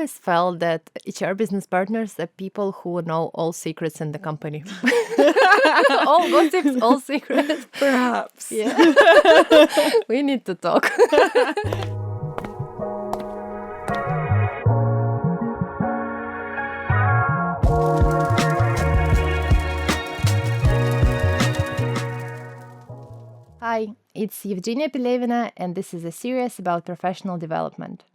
always felt that HR business partners are people who know all secrets in the company. All gossips, all secrets. Perhaps. Yeah. We need to talk. Hi, it's Evgenia Pelevina, and this is a series about professional development.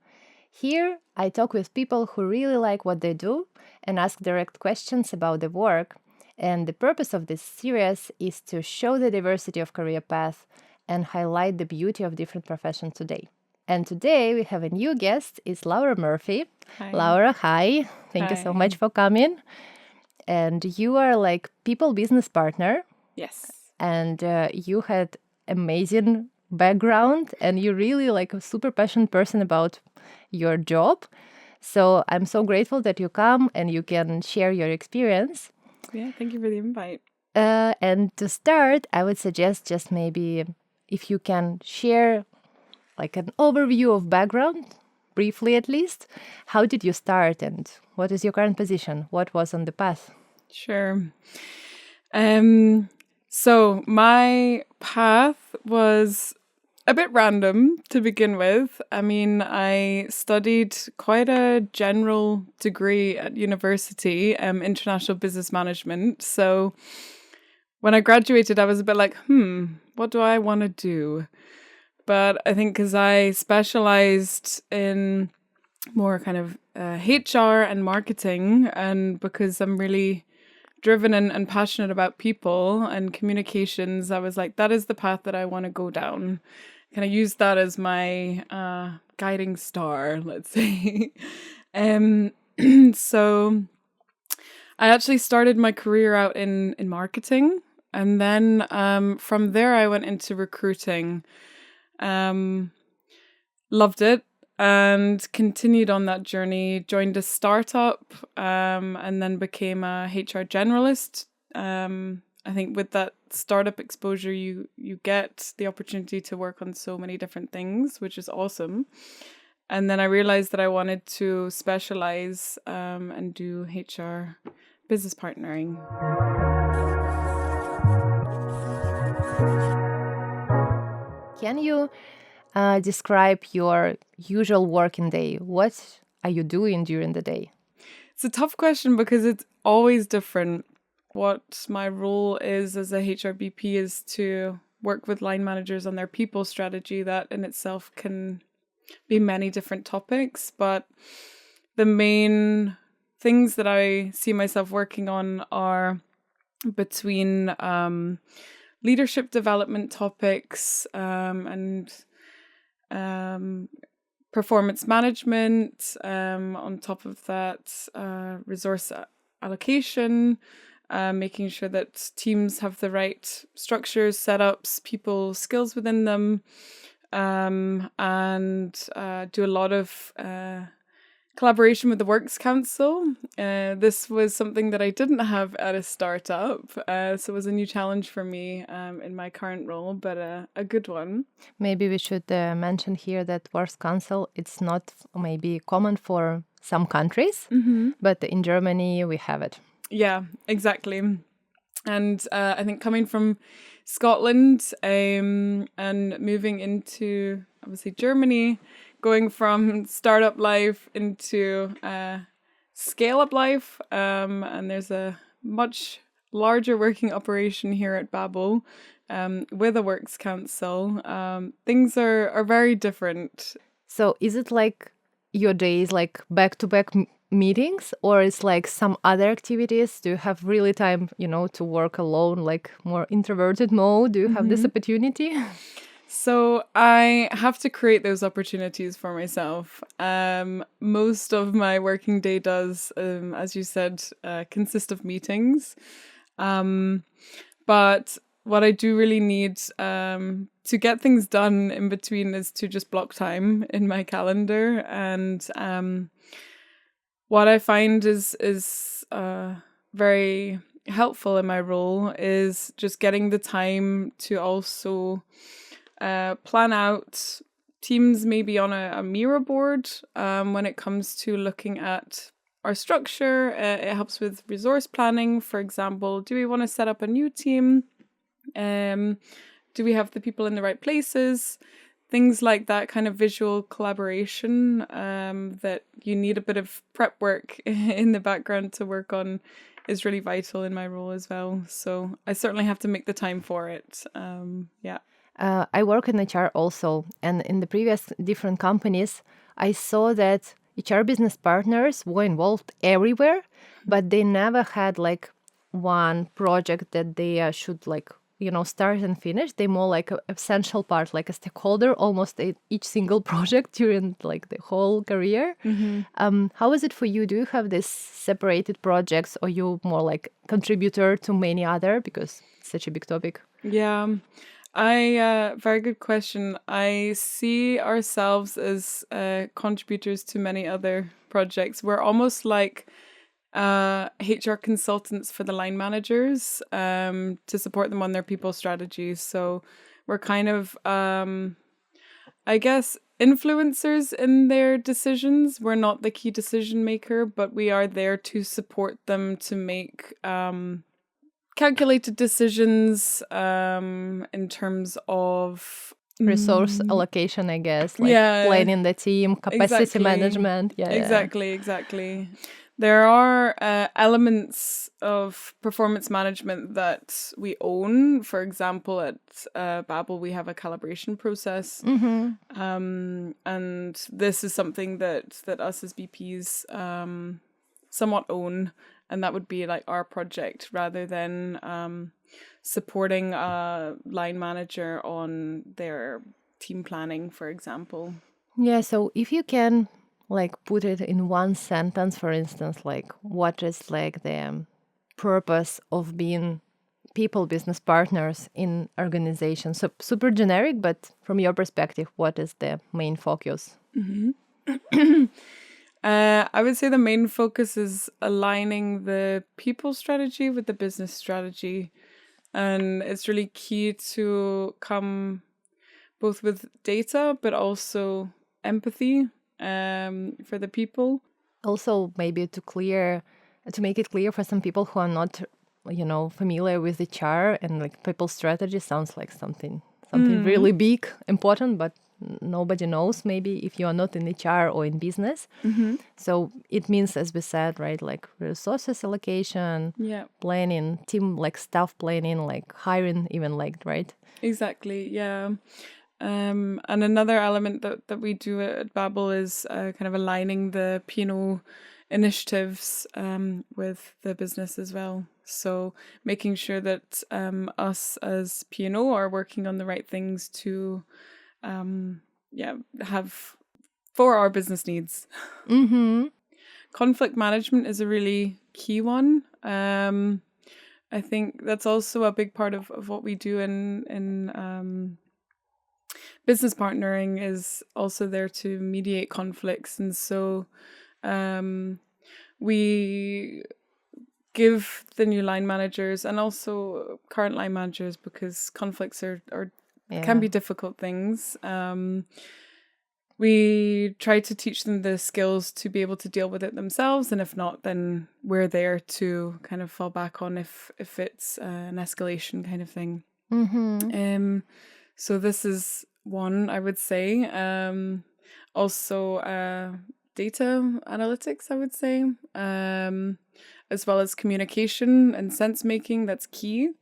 Here, I talk with people who really like what they do and ask direct questions about the work. And the purpose of this series is to show the diversity of career paths and highlight the beauty of different professions today. And today we have a new guest, it's Laura Murphy. Hi. Laura, hi. Thank you so much for coming. And you are like people business partner. Yes. And you had amazing background and you're really like a super passionate person about your job. So I'm so grateful that you come and you can share your experience. Yeah, thank you for the invite. And to start, I would suggest just maybe if you can share like an overview of background, briefly at least. How did you start and what is your current position? What was on the path? Sure. So my path was a bit random to begin with. I mean, I studied quite a general degree at university, international business management. So when I graduated, I was a bit like, what do I want to do? But I think because I specialized in more kind of HR and marketing, and because I'm really driven and passionate about people and communications, I was like, that is the path that I want to go down. Kind of use that as my guiding star, let's say. So I actually started my career out in marketing. And then from there, I went into recruiting. Loved it. And continued on that journey, joined a startup, and then became a HR generalist. I think with that startup exposure, you get the opportunity to work on so many different things, which is awesome. And then I realized that I wanted to specialize and do HR business partnering. Can you describe your usual working day? What are you doing during the day? It's a tough question because it's always different. What my role is as a HRBP is to work with line managers on their people strategy. That in itself can be many different topics, but the main things that I see myself working on are between leadership development topics and performance management, on top of that, resource allocation, making sure that teams have the right structures, setups, people, skills within them, and do a lot of collaboration with the Works Council. This was something that I didn't have at a startup, so it was a new challenge for me in my current role, but a good one. Maybe we should mention here that Works Council, it's not maybe common for some countries, but in Germany we have it. Yeah, exactly. And I think coming from Scotland and moving into obviously Germany, going from startup life into scale-up life, and there's a much larger working operation here at Babel with a Works Council. Things are very different. So is it like your days like back-to-back meetings, or it's like some other activities? Do you have really time, to work alone, like more introverted mode? Do you have this opportunity? So I have to create those opportunities for myself. Most of my working day does, as you said, consist of meetings. But what I do really need to get things done in between is to just block time in my calendar. And what I find is very helpful in my role is just getting the time to also plan out teams maybe on a Mira board when it comes to looking at our structure. It helps with resource planning. For example, do we want to set up a new team? Do we have the people in the right places? Things like that, kind of visual collaboration that you need a bit of prep work in the background to work on is really vital in my role as well. So I certainly have to make the time for it. Yeah. I work in HR also, and in the previous different companies, I saw that HR business partners were involved everywhere, but they never had like one project that they should like start and finish. They more like a essential part, like a stakeholder, almost in each single project during like the whole career. How is it for you? Do you have this separated projects, or you more like contributor to many other, because it's such a big topic? Yeah. Very good question. I see ourselves as contributors to many other projects. We're almost like HR consultants for the line managers to support them on their people strategies. So we're kind of, I guess, influencers in their decisions. We're not the key decision maker, but we are there to support them to make calculated decisions in terms of Resource allocation, I guess, like planning the team, capacity management. Exactly. There are elements of performance management that we own. For example, at Babel, we have a calibration process. And this is something that us as BPs somewhat own. And that would be like our project rather than supporting a line manager on their team planning, for example. Yeah, so if you can like put it in one sentence, for instance, like what is like the purpose of being people business partners in organizations? So super generic, but from your perspective, what is the main focus? I would say the main focus is aligning the people strategy with the business strategy. And it's really key to come both with data, but also empathy for the people. Also, maybe to make it clear for some people who are not, familiar with HR, and like people strategy sounds like something really big, important, but nobody knows maybe if you are not in HR or in business. So it means, as we said, right, like resources allocation, planning, team like staff planning, like hiring, even like, right? Exactly, yeah. And another element that we do at Babel is kind of aligning the P&O initiatives with the business as well. So making sure that us as P&O are working on the right things to have for our business needs. Conflict management is a really key one. I think that's also a big part of what we do in business partnering, is also there to mediate conflicts. And so we give the new line managers and also current line managers, because conflicts can be difficult things. We try to teach them the skills to be able to deal with it themselves, and if not, then we're there to kind of fall back on if it's an escalation kind of thing. So this is one, I would say. Also data analytics, I would say, as well as communication and sense making. That's key.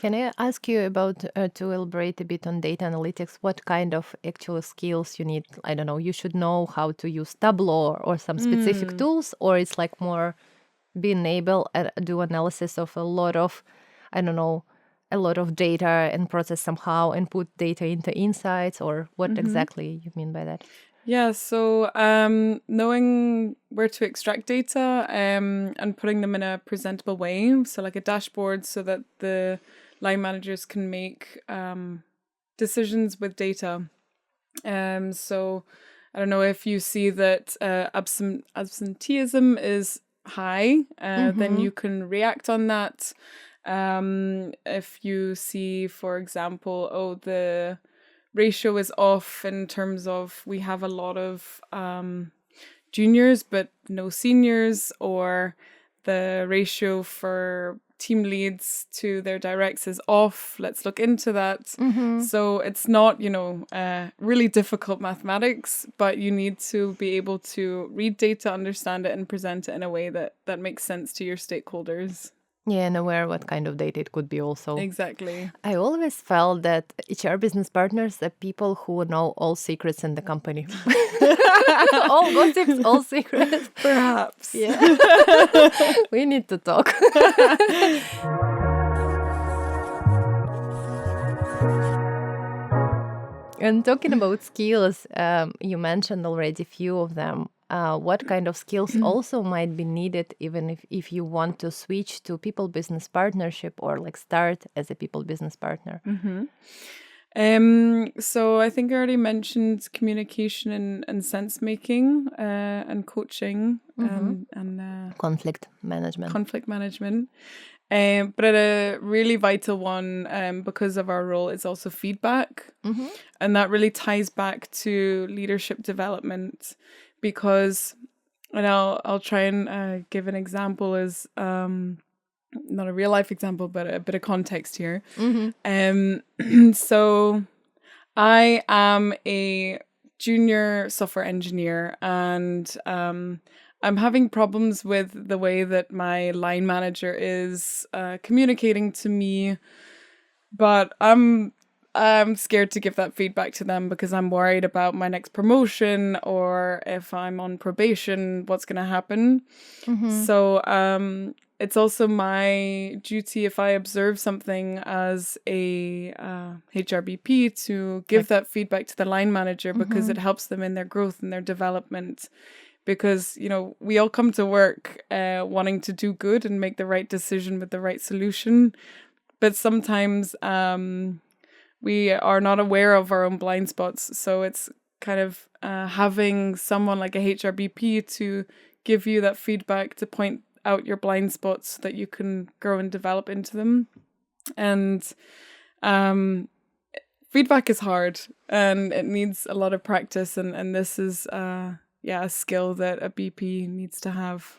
Can I ask you about to elaborate a bit on data analytics? What kind of actual skills you need? I don't know. You should know how to use Tableau or some specific tools, or it's like more being able to do analysis of a lot of, I don't know, a lot of data and process somehow and put data into insights, or what exactly you mean by that? Yeah, so knowing where to extract data and putting them in a presentable way, so like a dashboard, so that the line managers can make decisions with data. So I don't know, if you see that absenteeism is high, then you can react on that. If you see, for example, the ratio is off in terms of we have a lot of juniors but no seniors, or the ratio for team leads to their directs is off. Let's look into that. So it's not, really difficult mathematics, but you need to be able to read data, understand it, and present it in a way that makes sense to your stakeholders. Yeah, and aware what kind of data it could be also. Exactly. I always felt that HR business partners are people who know all secrets in the company. All gossips, all secrets. Perhaps. Yeah. We need to talk. And talking about skills, you mentioned already a few of them. What kind of skills also might be needed even if you want to switch to people business partnership or like start as a people business partner? So I think I already mentioned communication and sense making and coaching and Conflict management. conflict management. But a really vital one, because of our role, is also feedback. And that really ties back to leadership development, because, and I'll try and give an example as not a real life example, but a bit of context here. So I am a junior software engineer, and I'm having problems with the way that my line manager is communicating to me, but I'm scared to give that feedback to them because I'm worried about my next promotion, or if I'm on probation, what's going to happen. So it's also my duty, if I observe something as a HRBP, to give that feedback to the line manager, because it helps them in their growth and their development. Because, we all come to work wanting to do good and make the right decision with the right solution. But sometimes we are not aware of our own blind spots. So it's kind of having someone like a HRBP to give you that feedback, to point out your blind spots so that you can grow and develop into them. And feedback is hard and it needs a lot of practice. And this is a skill that a BP needs to have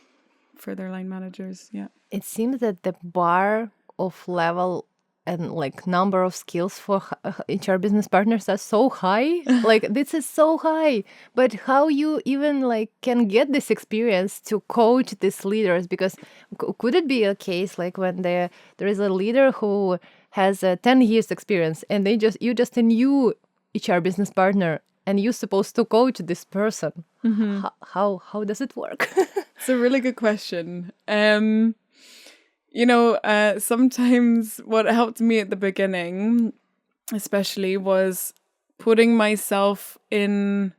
for their line managers. Yeah. It seems that the bar of level and like number of skills for HR business partners are so high. Like this is so high, but how you even like can get this experience to coach these leaders? Because could it be a case like when there is a leader who has 10 years experience and you just a new HR business partner and you're supposed to coach this person? How does it work? It's a really good question. Sometimes what helped me at the beginning, especially, was putting myself in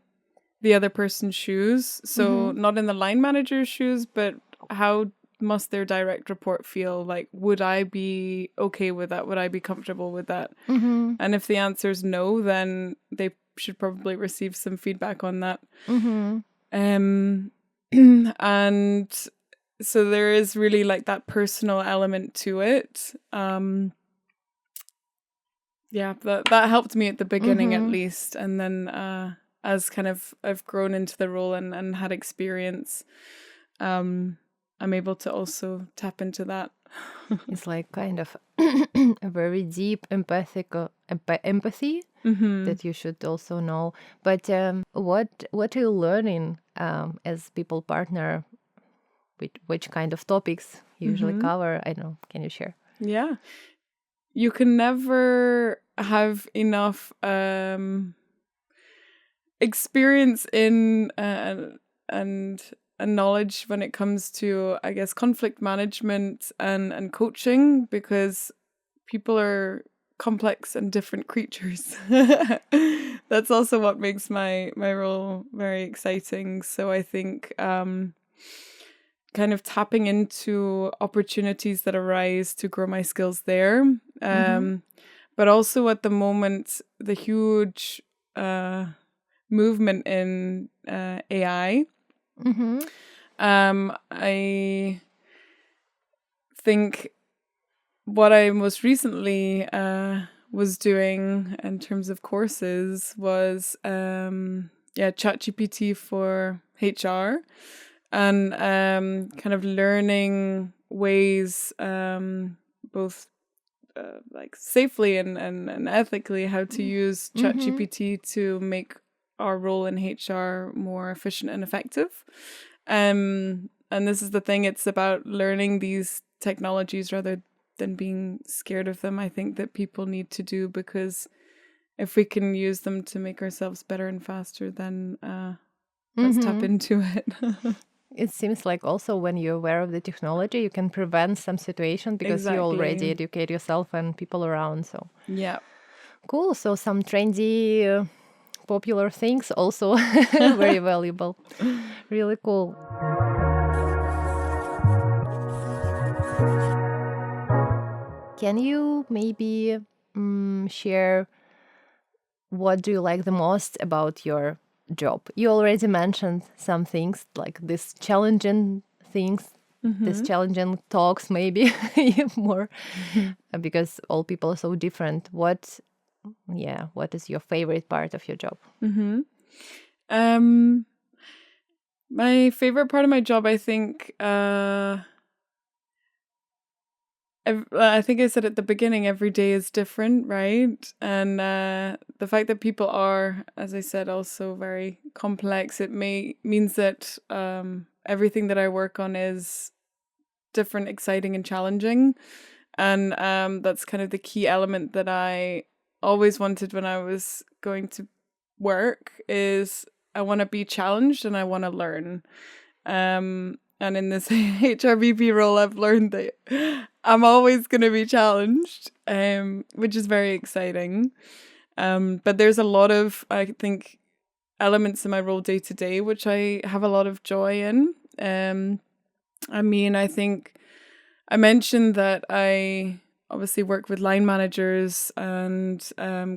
the other person's shoes. So not in the line manager's shoes, but how must their direct report feel? Like, would I be okay with that? Would I be comfortable with that? And if the answer is no, then they should probably receive some feedback on that. And so there is really like that personal element to it. That helped me at the beginning at least. And then as kind of I've grown into the role and had experience, I'm able to also tap into that. It's like kind of a very deep empathy that you should also know. But what are you learning as people partner? Which kind of topics you usually cover? I don't know. Can you share? Yeah. You can never have enough experience in and knowledge when it comes to, I guess, conflict management and coaching, because people are complex and different creatures. That's also what makes my role very exciting. So I think kind of tapping into opportunities that arise to grow my skills there. But also at the moment, the huge movement in AI. I think what I most recently was doing in terms of courses was ChatGPT for HR, and kind of learning ways, both like safely and ethically, how to use ChatGPT to make our role in HR more efficient and effective. And this is the thing, it's about learning these technologies rather than being scared of them. I think that people need to do, because if we can use them to make ourselves better and faster, then let's tap into it. It seems like also when you're aware of the technology, you can prevent some situation because you already Exactly. educate yourself and people around. So Yeah. cool. So some trendy, popular things also very valuable. Really cool. Can you maybe share what do you like the most about your job? You already mentioned some things like this challenging things, this challenging talks, maybe more, because all people are so different. What is your favorite part of your job? My favorite part of my job, I think, I think I said at the beginning, every day is different, right? And the fact that people are, as I said, also very complex, it means that everything that I work on is different, exciting, and challenging. And that's kind of the key element that I always wanted when I was going to work, is I want to be challenged and I want to learn. And in this HRBP role, I've learned that I'm always going to be challenged, which is very exciting. But there's a lot of, I think, elements in my role day to day, which I have a lot of joy in. I think I mentioned that I obviously work with line managers and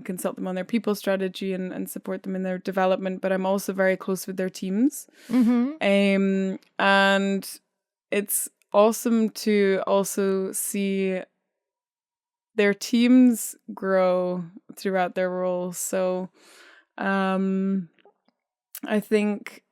consult them on their people strategy and support them in their development, but I'm also very close with their teams. And it's awesome to also see their teams grow throughout their roles. So I think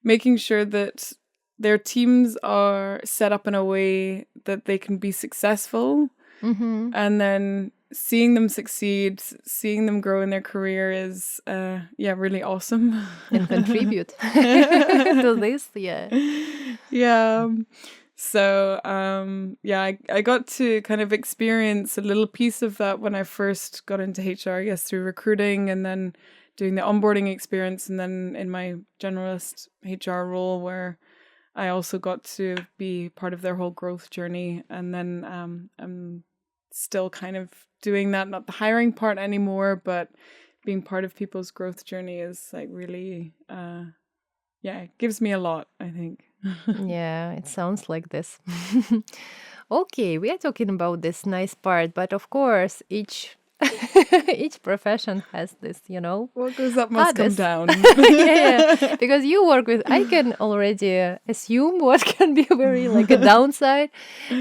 making sure that their teams are set up in a way that they can be successful, and then seeing them succeed, seeing them grow in their career is really awesome. And contribute to this. Yeah. So I got to kind of experience a little piece of that when I first got into HR, I guess through recruiting, and then doing the onboarding experience, and then in my generalist HR role, where I also got to be part of their whole growth journey. And then I'm still kind of doing that, not the hiring part anymore, but being part of people's growth journey is like really, it gives me a lot, I think. Yeah, it sounds like this. Okay, we are talking about this nice part, but of course, each each profession has this, What goes up must come hardest. down. Yeah, because you work with, I can already assume what can be very like a downside,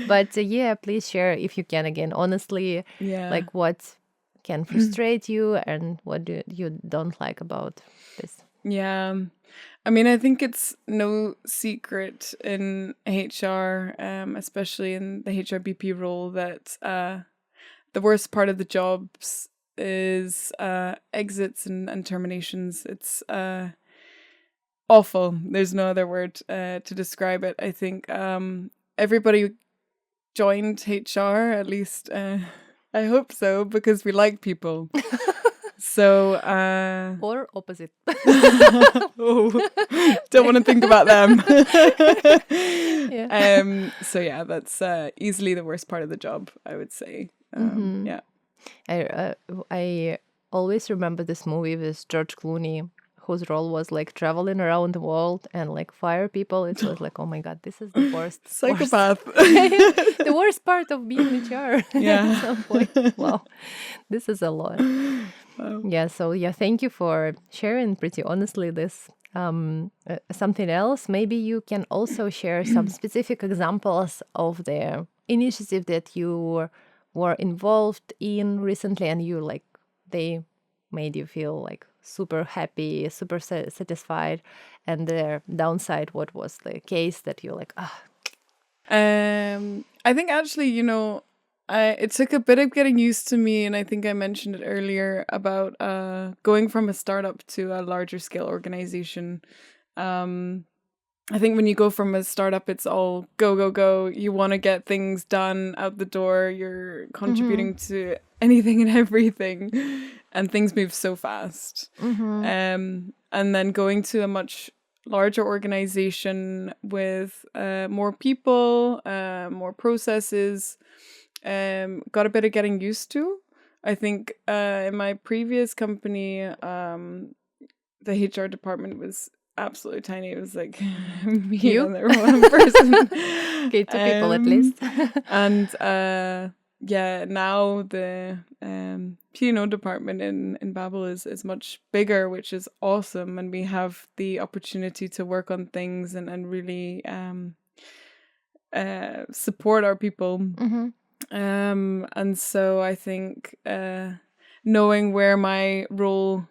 but please share if you can again, honestly, Yeah. like what can frustrate you and what you don't like about this. Yeah. I think it's no secret in HR, especially in the HRBP role, that the worst part of the jobs is exits and terminations. It's awful. There's no other word to describe it. I think everybody joined HR, at least I hope so, because we like people. So Or opposite. Don't want to think about them. Yeah. That's easily the worst part of the job, I would say. Yeah. I always remember this movie with George Clooney, whose role was like traveling around the world and like fire people. It was like, oh my God, this is the worst. Psychopath. The worst part of being HR. Yeah. At some point. Wow, this is a lot. Wow. Yeah. So thank you for sharing. Pretty honestly, this. Something else. Maybe you can also share some specific examples of the initiative that you were involved in recently, and you like they made you feel like super happy, super satisfied, and their downside, what was the case that you're like, ah, I think actually, it took a bit of getting used to me, and I think I mentioned it earlier about going from a startup to a larger scale organization. I think when you go from a startup, it's all go, go, go. You want to get things done out the door. You're contributing to anything and everything, and things move so fast. And then going to a much larger organization with more people, more processes, got a bit of getting used to. I think in my previous company, the HR department was absolutely tiny. It was like me You? and there one person. Okay, 2 people at least. And yeah, now the P&O department in Babel is much bigger, which is awesome, and we have the opportunity to work on things and really support our people. And so I think knowing where my role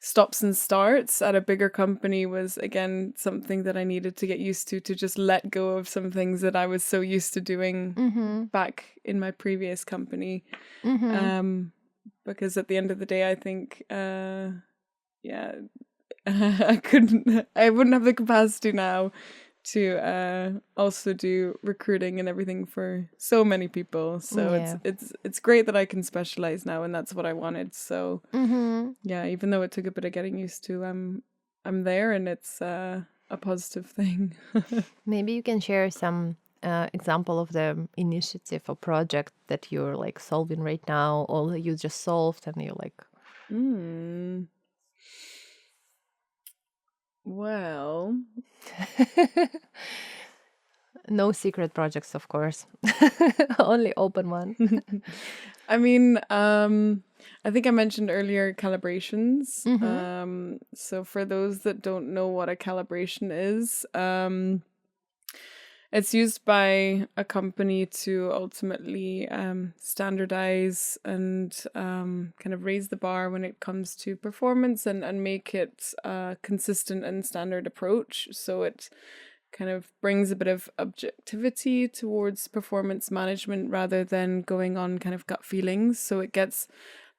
stops and starts at a bigger company was again something that I needed to get used to just let go of some things that I was so used to doing back in my previous company. Because at the end of the day, I think yeah, I wouldn't have the capacity now to also do recruiting and everything for so many people. So it's great that I can specialize now, and that's what I wanted. So yeah, even though it took a bit of getting used to, I'm there, and it's a positive thing. Maybe you can share some example of the initiative or project that you're like solving right now, or you just solved and you're like, Well, no secret projects, of course. Only open one. I mean, I think I mentioned earlier calibrations. So for those that don't know what a calibration is, it's used by a company to ultimately standardize and kind of raise the bar when it comes to performance and make it a consistent and standard approach. So it kind of brings a bit of objectivity towards performance management rather than going on kind of gut feelings. So it gets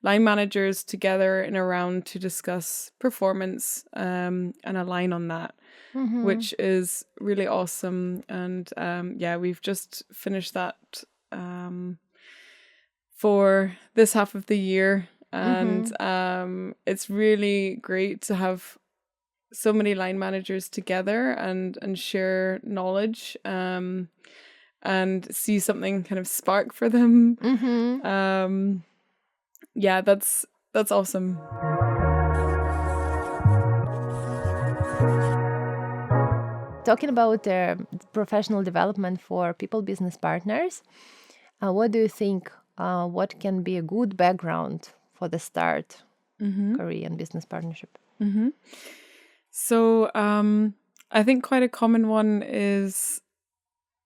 line managers together in a round to discuss performance and align on that. Which is really awesome. And yeah, we've just finished that for this half of the year. And it's really great to have so many line managers together and share knowledge and see something kind of spark for them. Yeah, that's awesome. Talking about professional development for people business partners, what do you think? What can be a good background for the start career and business partnership? So I think quite a common one is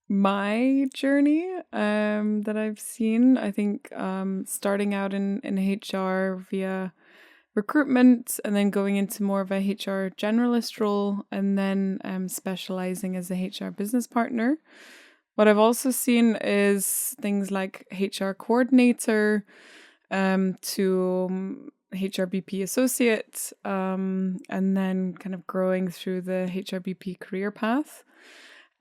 my journey that I've seen. I think starting out in HR via recruitment and then going into more of a HR generalist role and then specializing as a HR business partner. What I've also seen is things like HR coordinator to HRBP associate and then kind of growing through the HRBP career path.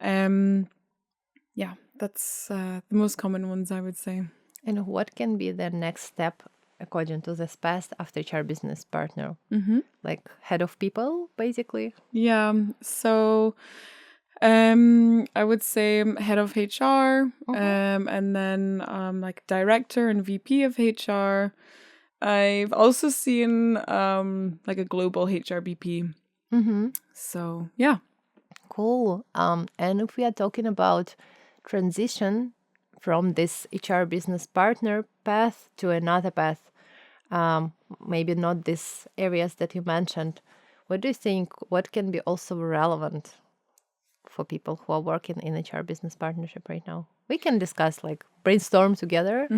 Yeah, that's the most common ones, I would say. And what can be the next step according to this path after HR business partner? Like head of people, basically? Yeah, so I would say head of HR and then like director and VP of HR. I've also seen like a global HRBP. So yeah. Cool. And if we are talking about transition from this HR business partner path to another path, maybe not these areas that you mentioned, what do you think, what can be also relevant for people who are working in HR business partnership right now? We can discuss, like, brainstorm together.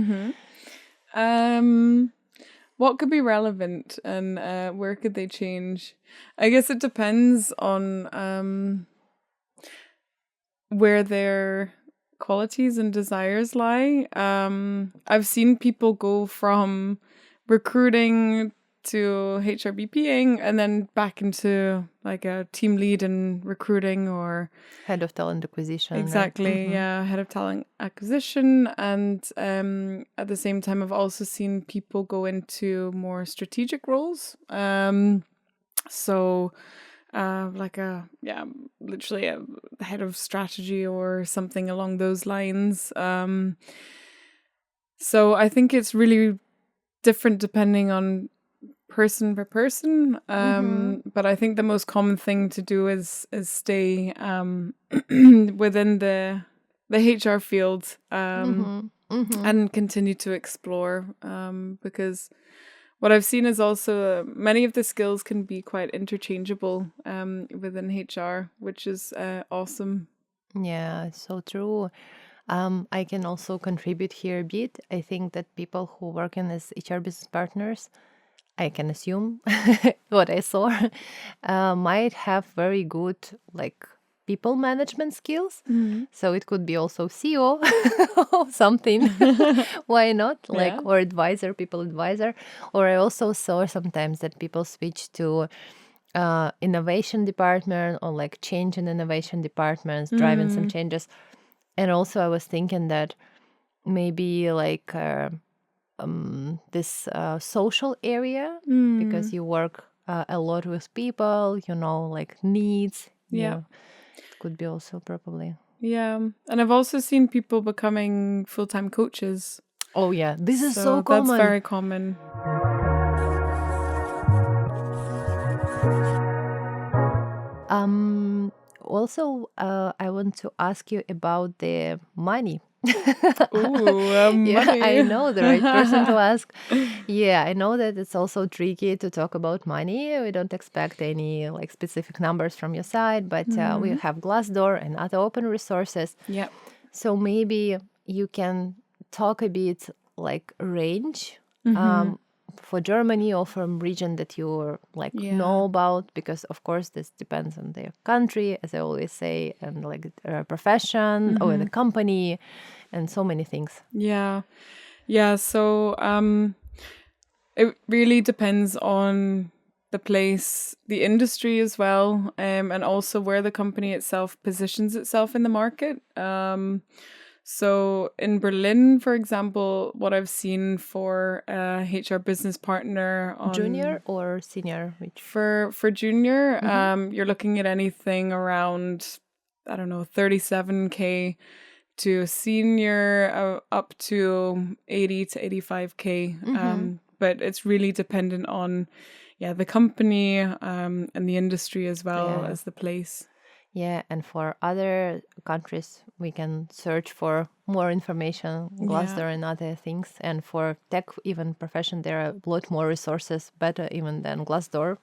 What could be relevant and where could they change? I guess it depends on where their qualities and desires lie. I've seen people go from recruiting to HRBPing and then back into like a team lead in recruiting or Head of talent acquisition. exactly, Right? yeah, head of talent acquisition. And at the same time, I've also seen people go into more strategic roles. So like literally a head of strategy or something along those lines. So I think it's really different depending on person per person. But I think the most common thing to do is stay within the HR field and continue to explore because what I've seen is also many of the skills can be quite interchangeable within HR, which is awesome. Yeah, it's so true. I can also contribute here a bit. I think that people who work in as HR business partners, I can assume what I saw, might have very good, like, people management skills. So it could be also CEO or something. Why not? Like, Yeah. or advisor, people advisor. Or I also saw sometimes that people switch to innovation department, or like change in innovation departments, driving some changes. And also I was thinking that maybe like this social area, because you work a lot with people, like needs. Yeah. It could be also probably. Yeah. And I've also seen people becoming full-time coaches. Oh yeah, this is so So that's common. very common. Also, I want to ask you about the money. Ooh, Yeah, I money. know the right person to ask. Yeah, I know that it's also tricky to talk about money. We don't expect any like specific numbers from your side, but we have Glassdoor and other open resources. Yeah. So maybe you can talk a bit like range for Germany or from region that you like know about, because of course this depends on the country, as I always say, and like profession or the company, and so many things. Yeah. Yeah. So it really depends on the place, the industry as well, and also where the company itself positions itself in the market. So in Berlin, for example, what I've seen for a HR business partner on Junior or senior? Which? for junior, you're looking at anything around, I don't know, 37K to senior, up to 80 to 85K. But it's really dependent on, the company and the industry as well Yeah. as the place. Yeah, and for other countries, we can search for more information, Glassdoor and other things. And for tech, even profession, there are a lot more resources, better even than Glassdoor,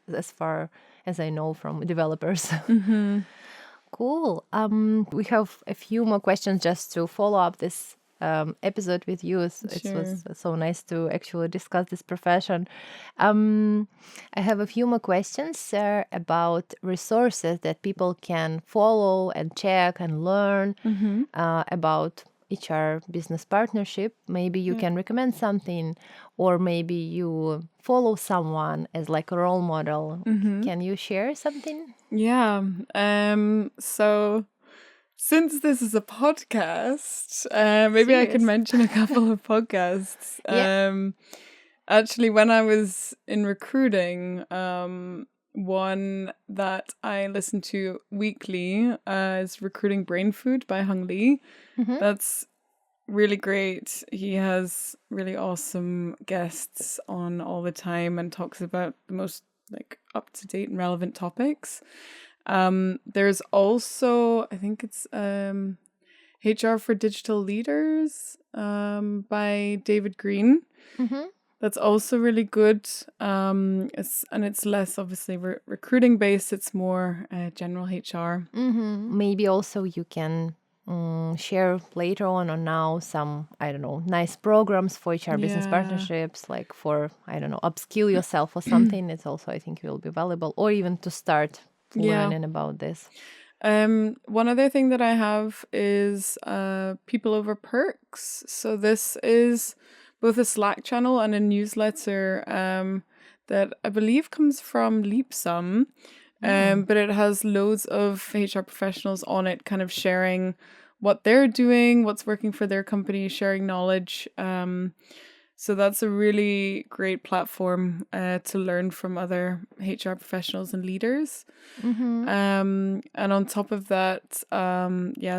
as far as I know from developers. Cool. We have a few more questions just to follow up this episode with you. It was so nice to actually discuss this profession. I have a few more questions about resources that people can follow and check and learn about HR business partnership. Maybe you can recommend something, or maybe you follow someone as like a role model. Can you share something? Yeah. So since this is a podcast, maybe I can Serious? mention a couple of podcasts. Yeah. Actually, when I was in recruiting, one that I listen to weekly is Recruiting Brainfood by Hung Lee. That's really great. He has really awesome guests on all the time and talks about the most like up to date and relevant topics. There's also, I think it's HR for Digital Leaders by David Green. That's also really good. It's less obviously recruiting based. It's more general HR. Maybe also you can share later on now some, I don't know, nice programs for HR business Yeah. partnerships, like for, I don't know, upskill yourself or something. It's also, I think, will be valuable, or even to start Yeah. learning about this. One other thing that I have is people over perks. So this is both a Slack channel and a newsletter that I believe comes from Leapsome. But it has loads of HR professionals on it, kind of sharing what they're doing, what's working for their company, sharing knowledge. So that's a really great platform to learn from other HR professionals and leaders. Mm-hmm. And on top of that,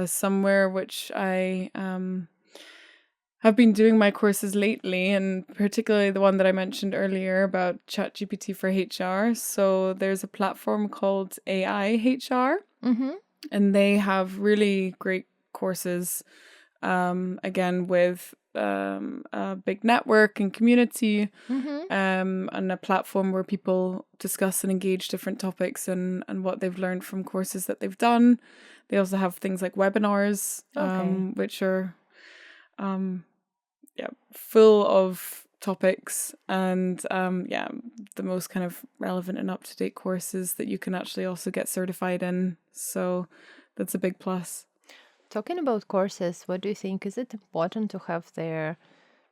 somewhere which I have been doing my courses lately, and particularly the one that I mentioned earlier about ChatGPT for HR. So there's a platform called AI HR, Mm-hmm. and they have really great courses, again, with a big network and community, Mm-hmm. and a platform where people discuss and engage different topics and what they've learned from courses that they've done. They also have things like webinars, Okay. which are full of topics and the most kind of relevant and up-to-date courses that you can actually also get certified in. So that's a big plus. Talking about courses, what do you think? Is it important to have their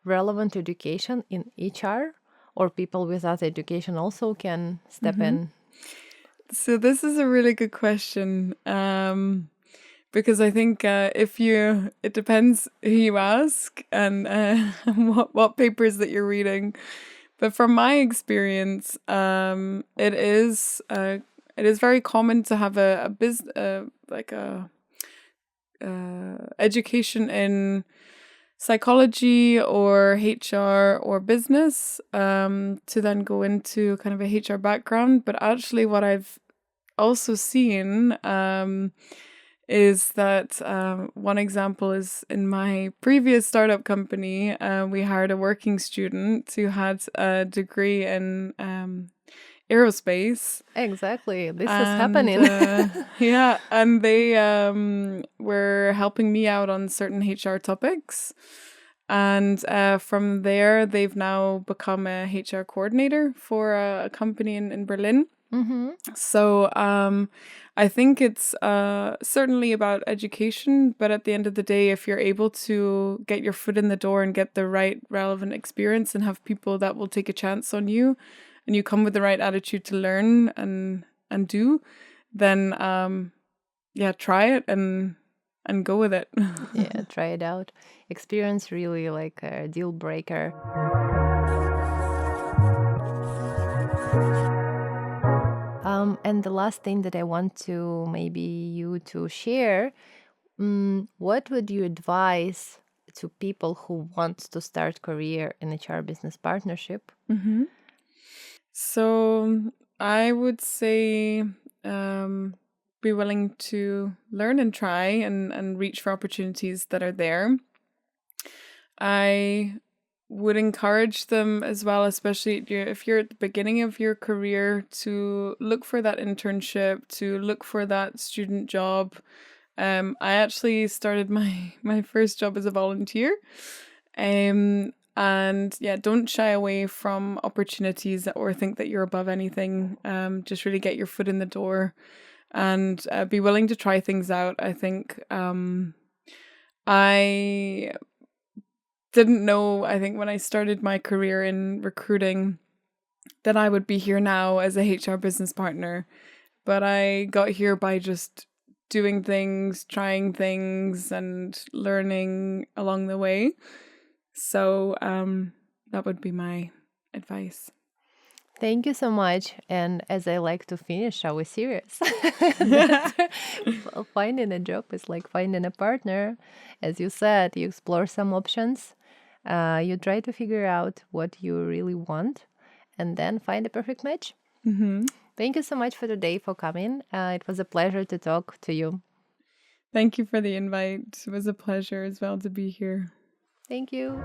relevant education in HR, or people without education also can step in? So this is a really good question. Because I think it depends who you ask and what papers that you're reading. But from my experience, it is very common to have education in psychology or HR or business, to then go into kind of a HR background. But actually, what I've also seen is that one example is in my previous startup company, we hired a working student who had a degree in aerospace. Exactly. This is And happening. and they were helping me out on certain HR topics. And from there, they've now become a HR coordinator for a company in Berlin. Mm-hmm. So I think it's certainly about education, but at the end of the day, if you're able to get your foot in the door and get the right relevant experience and have people that will take a chance on you, and you come with the right attitude to learn and do, then try it and go with it. Yeah, try it out. Experience really like a deal breaker. And the last thing that I want to maybe you to share, what would you advise to people who want to start career in HR business partnership? hmm So I would say be willing to learn and try and reach for opportunities that are there. I would encourage them as well, especially if you're at the beginning of your career, to look for that internship, to look for that student job. I actually started my first job as a volunteer. And yeah, don't shy away from opportunities or think that you're above anything. Just really get your foot in the door and be willing to try things out. I think I didn't know, I think when I started my career in recruiting, that I would be here now as a HR business partner. But I got here by just doing things, trying things, and learning along the way. So that would be my advice. Thank you so much. And as I like to finish our series, finding a job is like finding a partner. As you said, you explore some options, you try to figure out what you really want, and then find a perfect match. hmm Thank you so much for today for coming. It was a pleasure to talk to you. Thank you for the invite. It was a pleasure as well to be here. Thank you.